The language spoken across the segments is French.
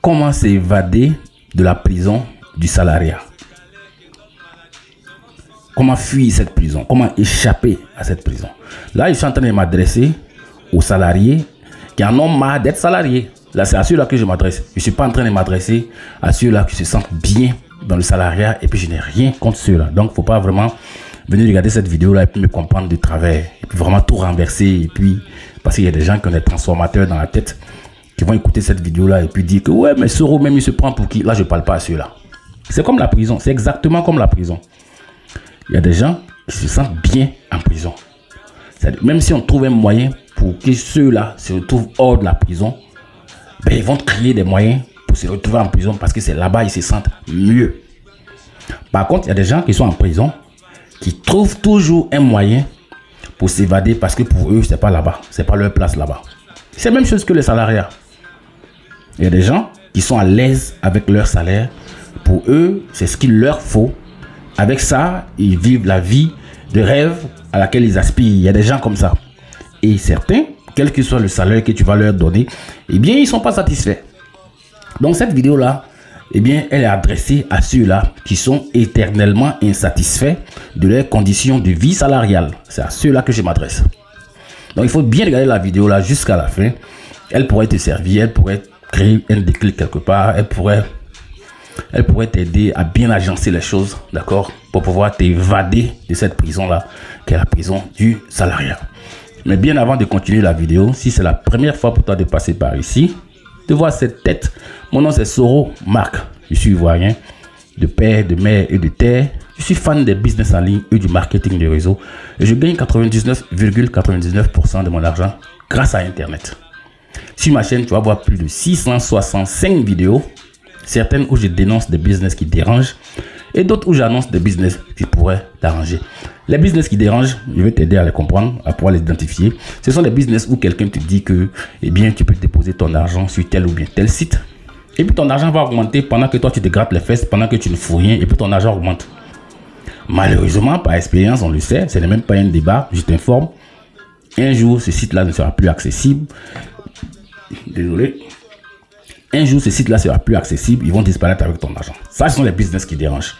comment s'évader de la prison du salariat. Comment fuir cette prison? Comment échapper à cette prison? Là, je suis en train de m'adresser aux salariés qui en ont marre d'être salariés. Là, c'est à ceux-là que je m'adresse. Je ne suis pas en train de m'adresser à ceux-là qui se sentent bien dans le salariat et puis je n'ai rien contre ceux-là. Donc, il ne faut pas vraiment venir regarder cette vidéo-là et puis me comprendre de travers. Et puis vraiment tout renverser. Et puis, parce qu'il y a des gens qui ont des transformateurs dans la tête qui vont écouter cette vidéo-là et puis dire que ouais, mais Soro même il se prend pour qui? Là, je ne parle pas à ceux-là. C'est comme la prison. C'est exactement comme la prison. Il y a des gens qui se sentent bien en prison. Même si on trouve un moyen pour que ceux-là se retrouvent hors de la prison, ben, ils vont créer des moyens pour se retrouver en prison parce que c'est là-bas ils se sentent mieux. Par contre, il y a des gens qui sont en prison qui trouvent toujours un moyen pour s'évader parce que pour eux, c'est pas là-bas. C'est pas leur place là-bas. C'est la même chose que les salariats. Il y a des gens qui sont à l'aise avec leur salaire. Pour eux, c'est ce qu'il leur faut. Avec ça, ils vivent la vie de rêve à laquelle ils aspirent. Il y a des gens comme ça. Et certains, quel que soit le salaire que tu vas leur donner, eh bien, ils ne sont pas satisfaits. Donc, cette vidéo-là, eh bien, elle est adressée à ceux-là qui sont éternellement insatisfaits de leurs conditions de vie salariale. C'est à ceux-là que je m'adresse. Donc, il faut bien regarder la vidéo-là jusqu'à la fin. Elle pourrait te servir, elle pourrait créer un déclic quelque part, elle pourrait t'aider à bien agencer les choses, d'accord, pour pouvoir t'évader de cette prison-là, qui est la prison du salariat. Mais bien avant de continuer la vidéo, si c'est la première fois pour toi de passer par ici, de voir cette tête, mon nom c'est Soro Marc. Je suis ivoirien, de père, de mère et de terre. Je suis fan des business en ligne et du marketing de réseau. Et je gagne 99,99% de mon argent grâce à Internet. Sur ma chaîne, tu vas voir plus de 665 vidéos. Certaines où je dénonce des business qui dérangent et d'autres où j'annonce des business qui pourraient t'arranger. Les business qui dérangent, je vais t'aider à les comprendre, à pouvoir les identifier. Ce sont des business où quelqu'un te dit que eh bien, tu peux déposer ton argent sur tel ou bien tel site. Et puis ton argent va augmenter pendant que toi tu te grattes les fesses, pendant que tu ne fous rien et puis ton argent augmente. Malheureusement, par expérience, on le sait, ce n'est même pas un débat, je t'informe. Un jour, ce site-là ne sera plus accessible. Désolé. Un jour, ce site-là sera plus accessible, ils vont disparaître avec ton argent. Ça, ce sont les business qui dérangent.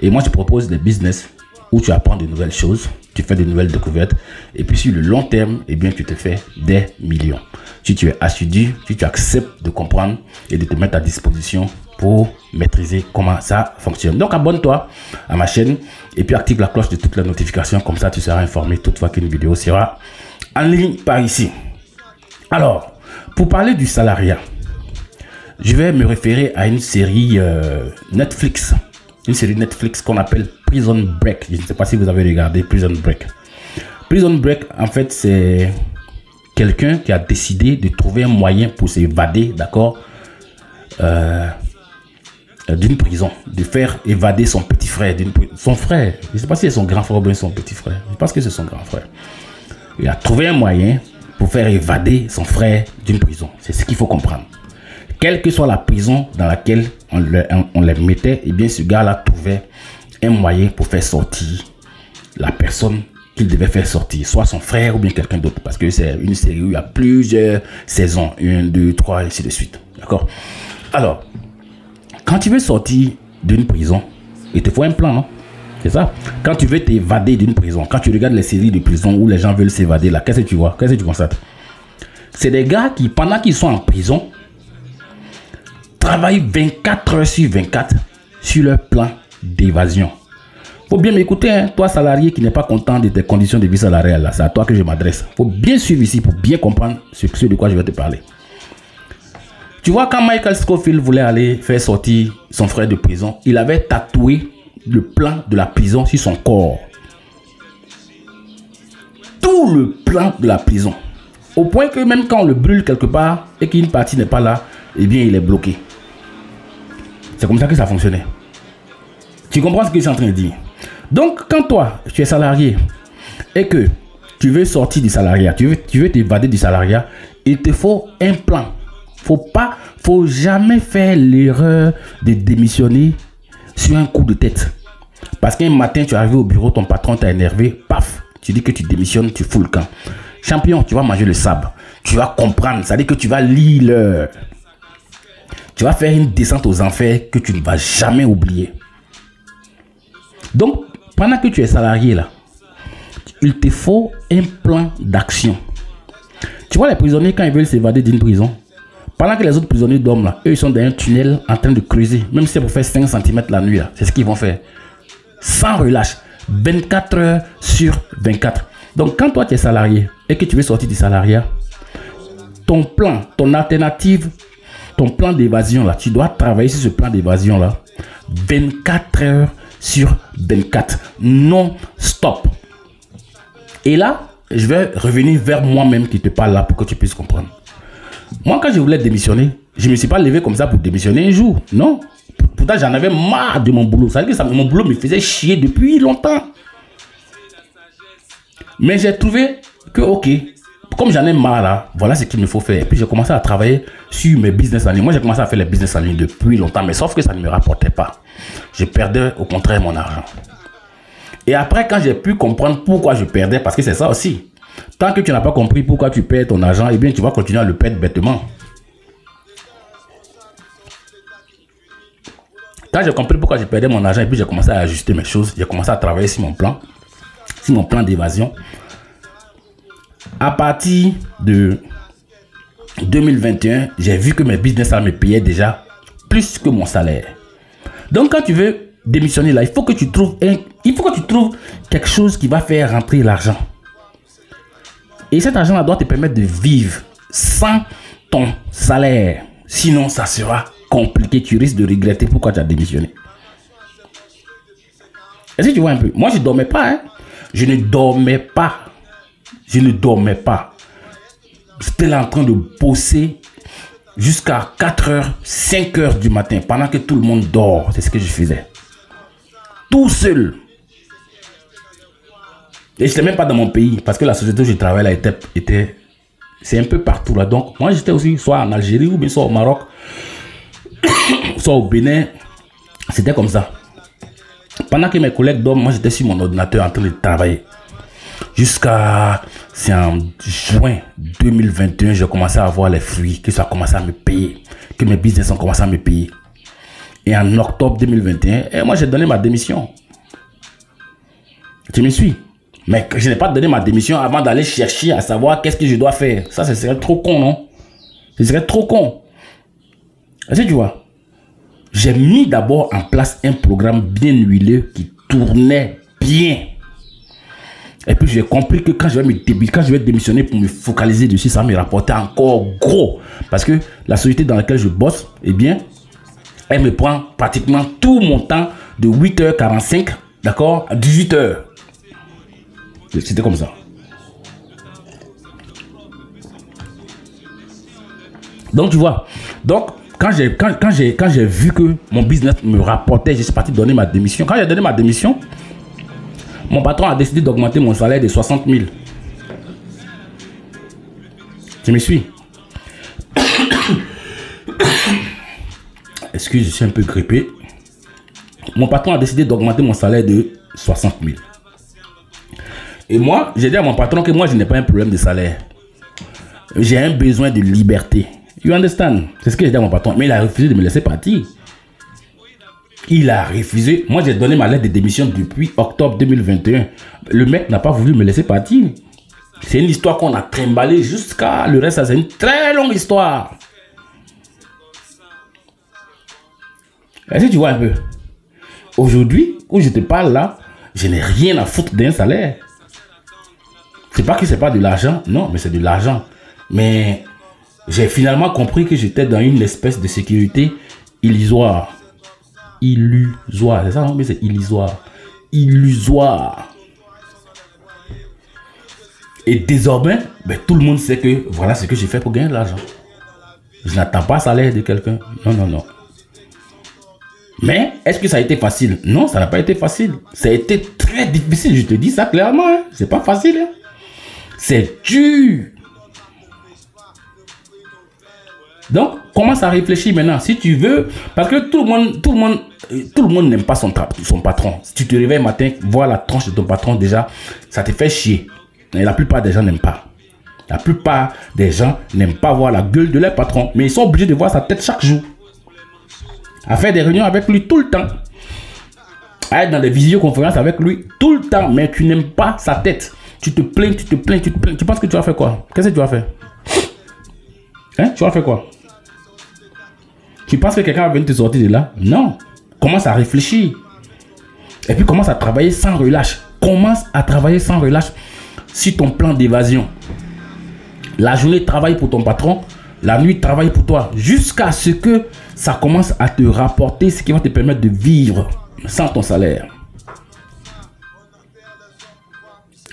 Et moi, je propose des business où tu apprends de nouvelles choses, tu fais de nouvelles découvertes, et puis sur le long terme, eh bien, tu te fais des millions. Si tu es assidu, si tu acceptes de comprendre et de te mettre à disposition pour maîtriser comment ça fonctionne. Donc, abonne-toi à ma chaîne et puis active la cloche de toutes les notifications. Comme ça, tu seras informé toute fois qu'une vidéo sera en ligne par ici. Alors, pour parler du salariat, je vais me référer à une série Netflix. Une série Netflix qu'on appelle Prison Break. Je ne sais pas si vous avez regardé Prison Break. Prison Break, en fait, c'est quelqu'un qui a décidé de trouver un moyen pour s'évader, d'accord, d'une prison. De faire évader son petit frère, son frère. Je ne sais pas si c'est son grand frère ou bien son petit frère. Je pense que c'est son grand frère. Il a trouvé un moyen pour faire évader son frère d'une prison. C'est ce qu'il faut comprendre. Quelle que soit la prison dans laquelle on les mettait, et bien ce gars-là trouvait un moyen pour faire sortir la personne qu'il devait faire sortir, soit son frère ou bien quelqu'un d'autre, parce que c'est une série où il y a plusieurs saisons, 1, 2, 3, et ainsi de suite. D'accord? Alors, quand tu veux sortir d'une prison, il te faut un plan, non? C'est ça? Quand tu veux t'évader d'une prison, quand tu regardes les séries de prison où les gens veulent s'évader, là, qu'est-ce que tu vois? Qu'est-ce que tu constates? C'est des gars qui, pendant qu'ils sont en prison, travaillent 24 heures sur 24 sur leur plan d'évasion. Faut bien m'écouter, hein, toi salarié qui n'est pas content de tes conditions de vie salariale, c'est à toi que je m'adresse. Faut bien suivre ici pour bien comprendre ce de quoi je vais te parler. Tu vois, quand Michael Scofield voulait aller faire sortir son frère de prison, il avait tatoué le plan de la prison sur son corps. Tout le plan de la prison. Au point que même quand on le brûle quelque part et qu'une partie n'est pas là, eh bien il est bloqué. C'est comme ça que ça fonctionnait. Tu comprends ce que je suis en train de dire? Donc, quand toi, tu es salarié et que tu veux sortir du salariat, tu veux t'évader du salariat, il te faut un plan. Faut jamais faire l'erreur de démissionner sur un coup de tête. Parce qu'un matin, tu es arrivé au bureau, ton patron t'a énervé, paf, tu dis que tu démissionnes, tu fous le camp. Champion, tu vas manger le sable. Tu vas comprendre, ça veut dire que tu vas lire l'heure. tu vas faire une descente aux enfers que tu ne vas jamais oublier. Donc, pendant que tu es salarié là, il te faut un plan d'action. Tu vois les prisonniers quand ils veulent s'évader d'une prison, pendant que les autres prisonniers dorment là, eux ils sont dans un tunnel en train de creuser, même si c'est pour faire 5 cm la nuit là, c'est ce qu'ils vont faire. Sans relâche, 24 heures sur 24. Donc quand toi tu es salarié et que tu veux sortir du salariat, ton plan, ton alternative, ton plan d'évasion là, tu dois travailler sur ce plan d'évasion là, 24 heures sur 24, non stop. Et là, je vais revenir vers moi-même qui te parle là pour que tu puisses comprendre. Moi, quand je voulais démissionner, je ne me suis pas levé comme ça pour démissionner un jour. Non. Pourtant, j'en avais marre de mon boulot. Ça veut dire que mon boulot me faisait chier depuis longtemps. Mais j'ai trouvé que, ok, comme j'en ai marre là, voilà ce qu'il me faut faire. Et puis, j'ai commencé à travailler sur mes business en ligne. Moi, j'ai commencé à faire les business en ligne depuis longtemps, mais sauf que ça ne me rapportait pas. Je perdais au contraire mon argent. Et après, quand j'ai pu comprendre pourquoi je perdais, parce que c'est ça aussi. Tant que tu n'as pas compris pourquoi tu perds ton argent, eh bien, tu vas continuer à le perdre bêtement. Quand j'ai compris pourquoi je perdais mon argent, et puis j'ai commencé à ajuster mes choses, j'ai commencé à travailler sur mon plan d'évasion. À partir de 2021, j'ai vu que mes business me payaient déjà plus que mon salaire. Donc, quand tu veux démissionner là, il faut que tu trouves quelque chose qui va faire rentrer l'argent. Et cet argent là doit te permettre de vivre sans ton salaire. Sinon, ça sera compliqué. Tu risques de regretter pourquoi tu as démissionné. Est-ce que tu vois un peu? Moi, je ne dormais pas. Hein? Je ne dormais pas. Je ne dormais pas. J'étais là en train de bosser jusqu'à 4 heures, 5 heures du matin. Pendant que tout le monde dort. C'est ce que je faisais. Tout seul. Et je n'étais même pas dans mon pays. Parce que la société où je travaille là était c'est un peu partout là. Donc, moi, j'étais aussi soit en Algérie ou bien soit au Maroc. Soit au Bénin. C'était comme ça. Pendant que mes collègues dorment, moi, j'étais sur mon ordinateur en train de travailler. Jusqu'à... C'est en juin 2021, j'ai commencé à avoir les fruits. Que ça a commencé à me payer. Que mes business ont commencé à me payer. Et en octobre 2021, moi, j'ai donné ma démission. Tu me suis? Mais je n'ai pas donné ma démission avant d'aller chercher à savoir qu'est-ce que je dois faire. Ça, ce serait trop con, non? Ce serait trop con. Est-ce que tu vois? J'ai mis d'abord en place un programme bien huileux qui tournait bien. Et puis, j'ai compris que quand je vais démissionner pour me focaliser dessus, ça me rapportait encore gros. Parce que la société dans laquelle je bosse, eh bien, elle me prend pratiquement tout mon temps de 8h45, d'accord, à 18h. C'était comme ça. Donc, tu vois. Donc, quand j'ai vu que mon business me rapportait, je suis parti donner ma démission. Quand j'ai donné ma démission, mon patron a décidé d'augmenter mon salaire de 60 000. Tu me suis? Excuse, je suis un peu grippé. Mon patron a décidé d'augmenter mon salaire de 60 000. Et moi, j'ai dit à mon patron que moi, je n'ai pas un problème de salaire. J'ai un besoin de liberté. You understand? C'est ce que j'ai dit à mon patron. Mais il a refusé de me laisser partir. Il a refusé. Moi, j'ai donné ma lettre de démission depuis octobre 2021. Le mec n'a pas voulu me laisser partir. C'est une histoire qu'on a trimballée jusqu'à le reste. C'est une très longue histoire. Est-ce que tu vois un peu? Aujourd'hui, où je te parle là, je n'ai rien à foutre d'un salaire. C'est pas que c'est pas de l'argent. Non, mais c'est de l'argent. Mais j'ai finalement compris que j'étais dans une espèce de sécurité illusoire. Illusoire, c'est ça, non? Mais c'est illusoire. Illusoire. Et désormais, ben, tout le monde sait que voilà ce que j'ai fait pour gagner de l'argent. Je n'attends pas salaire de quelqu'un. Non, non, non. Mais est-ce que ça a été facile? Non, ça n'a pas été facile. Ça a été très difficile, je te dis ça clairement. Hein. C'est pas facile. Hein. C'est dur. Donc, commence à réfléchir maintenant. Si tu veux, parce que tout le monde n'aime pas son patron. Si tu te réveilles le matin, voir la tronche de ton patron, déjà, ça te fait chier. Et la plupart des gens n'aiment pas. La plupart des gens n'aiment pas voir la gueule de leur patron. Mais ils sont obligés de voir sa tête chaque jour. à faire des réunions avec lui tout le temps, à être dans des visioconférences avec lui tout le temps, mais tu n'aimes pas sa tête. Tu te plains, tu te plains, tu te plains. Tu penses que tu vas faire quoi? Qu'est-ce que tu vas faire? Hein? Tu vas faire quoi? Tu penses que quelqu'un va venir te sortir de là? Non. Commence à réfléchir. Et puis commence à travailler sans relâche. Commence à travailler sans relâche sur ton plan d'évasion. La journée, travaille pour ton patron. La nuit, travaille pour toi. Jusqu'à ce que ça commence à te rapporter ce qui va te permettre de vivre sans ton salaire.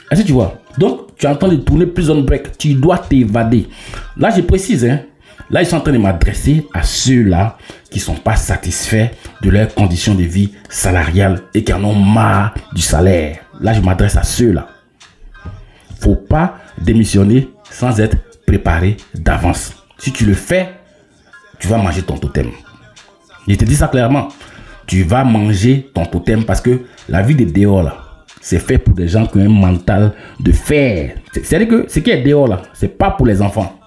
Est-ce que tu vois? Donc, tu es en train de tourner Prison Break. Tu dois t'évader. Là, je précise, hein. Là, ils sont en train de m'adresser à ceux-là qui ne sont pas satisfaits de leurs conditions de vie salariales et qui en ont marre du salaire. Là, je m'adresse à ceux-là. Il ne faut pas démissionner sans être préparé d'avance. Si tu le fais, tu vas manger ton totem. Je te dis ça clairement. Tu vas manger ton totem parce que la vie de dehors, là, c'est fait pour des gens qui ont un mental de fer. C'est-à-dire que ce qui est dehors, là, ce n'est pas pour les enfants.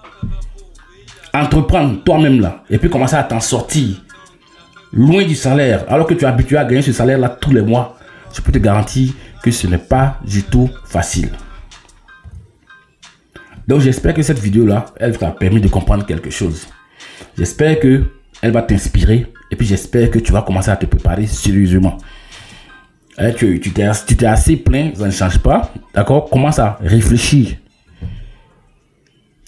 Entreprendre toi-même là et puis commencer à t'en sortir loin du salaire alors que tu es habitué à gagner ce salaire là tous les mois, je peux te garantir que ce n'est pas du tout facile. Donc j'espère que cette vidéo là elle t'a permis de comprendre quelque chose. J'espère que elle va t'inspirer et puis j'espère que tu vas commencer à te préparer sérieusement. Tu t'es assez plein, ça ne change pas, d'accord? Commence à réfléchir.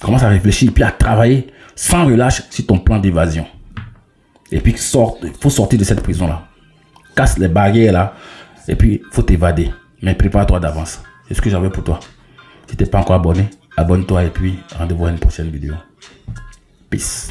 Commence à réfléchir puis à travailler sans relâche sur ton plan d'évasion. Et puis, il faut sortir de cette prison-là. Casse les barrières là. Et puis, il faut t'évader. Mais prépare-toi d'avance. C'est ce que j'avais pour toi. Si tu n'es pas encore abonné, abonne-toi et puis rendez-vous à une prochaine vidéo. Peace.